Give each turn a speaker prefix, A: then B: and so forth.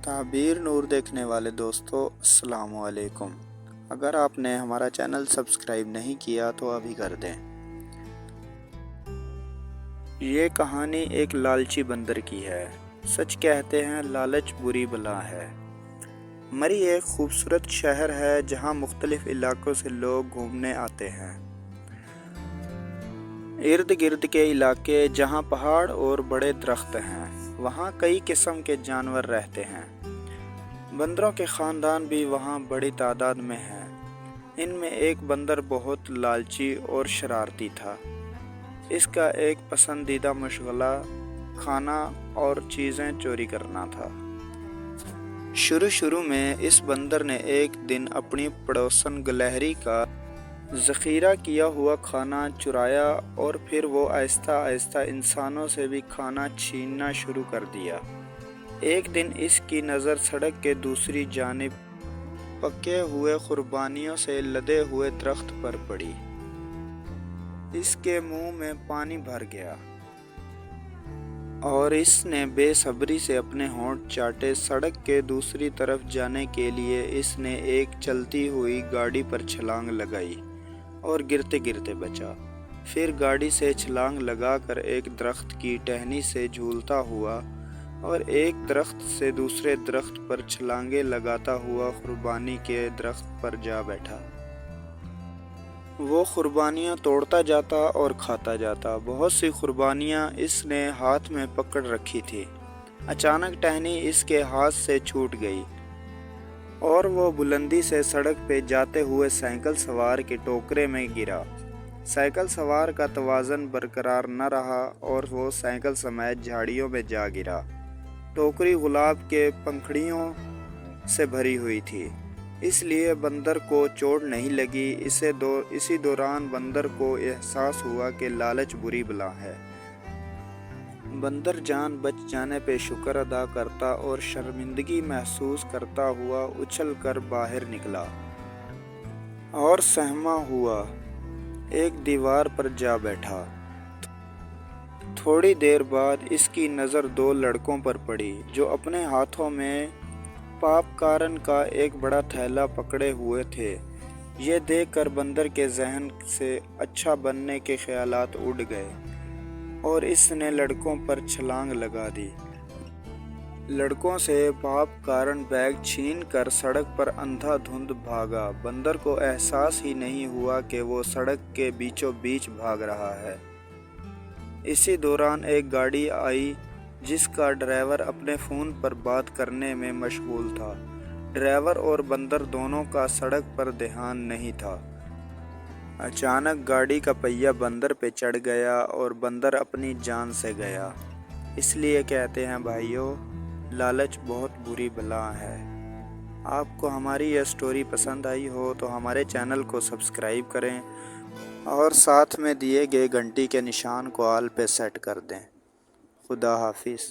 A: ताबीर नूर देखने वाले दोस्तों, अस्सलाम वालेकुम। अगर आपने हमारा चैनल सब्सक्राइब नहीं किया तो अभी कर दें। ये कहानी एक लालची बंदर की है। सच कहते हैं लालच बुरी बला है। मरी एक खूबसूरत शहर है जहाँ मुख्तलिफ इलाकों से लोग घूमने आते हैं। इर्द गिर्द के इलाके जहाँ पहाड़ और बड़े दरख्त हैं, वहाँ कई किस्म के जानवर रहते हैं। बंदरों के ख़ानदान भी वहाँ बड़ी तादाद में हैं। इनमें एक बंदर बहुत लालची और शरारती था। इसका एक पसंदीदा मशगला खाना और चीज़ें चोरी करना था। शुरू में इस बंदर ने एक दिन अपनी पड़ोसन गिलहरी का ज़ख़ीरा किया हुआ खाना चुराया और फिर वो आहिस्ता आहिस्ता इंसानों से भी खाना छीनना शुरू कर दिया। एक दिन इसकी नज़र सड़क के दूसरी जानिब पके हुए कुर्बानियों से लदे हुए दरख्त पर पड़ी। इसके मुंह में पानी भर गया और इसने बेसब्री से अपने होंठ चाटे। सड़क के दूसरी तरफ जाने के लिए इसने एक चलती हुई गाड़ी पर छलांग लगाई और गिरते गिरते बचा। फिर गाड़ी से छलांग लगाकर एक दरख्त की टहनी से झूलता हुआ और एक दरख्त से दूसरे दरख्त पर छलांगे लगाता हुआ कुर्बानी के दरख्त पर जा बैठा। वो कुर्बानियाँ तोड़ता जाता और खाता जाता। बहुत सी कुर्बानियाँ इसने हाथ में पकड़ रखी थी। अचानक टहनी इसके हाथ से छूट गई और वो बुलंदी से सड़क पे जाते हुए साइकिल सवार के टोकरे में गिरा। साइकिल सवार का तवाज़न बरकरार न रहा और वो साइकिल समेत झाड़ियों में जा गिरा। टोकरी गुलाब के पंखुड़ियों से भरी हुई थी, इसलिए बंदर को चोट नहीं लगी। इसी दौरान बंदर को एहसास हुआ कि लालच बुरी बला है। बंदर जान बच जाने पे शुक्र अदा करता और शर्मिंदगी महसूस करता हुआ उछल कर बाहर निकला और सहमा हुआ एक दीवार पर जा बैठा। थोड़ी देर बाद इसकी नज़र दो लड़कों पर पड़ी जो अपने हाथों में पॉपकॉर्न का एक बड़ा थैला पकड़े हुए थे। ये देखकर बंदर के जहन से अच्छा बनने के ख्यालात उड़ गए और इसने लड़कों पर छलांग लगा दी। लड़कों से पॉपकॉर्न बैग छीन कर सड़क पर अंधाधुंध भागा। बंदर को एहसास ही नहीं हुआ कि वो सड़क के बीचों बीच भाग रहा है। इसी दौरान एक गाड़ी आई जिसका ड्राइवर अपने फ़ोन पर बात करने में मशगूल था। ड्राइवर और बंदर दोनों का सड़क पर ध्यान नहीं था। अचानक गाड़ी का पहिया बंदर पे चढ़ गया और बंदर अपनी जान से गया। इसलिए कहते हैं भाइयों, लालच बहुत बुरी बला है। आपको हमारी यह स्टोरी पसंद आई हो तो हमारे चैनल को सब्सक्राइब करें और साथ में दिए गए घंटी के निशान को ऑल पे सेट कर दें। खुदा हाफिज़।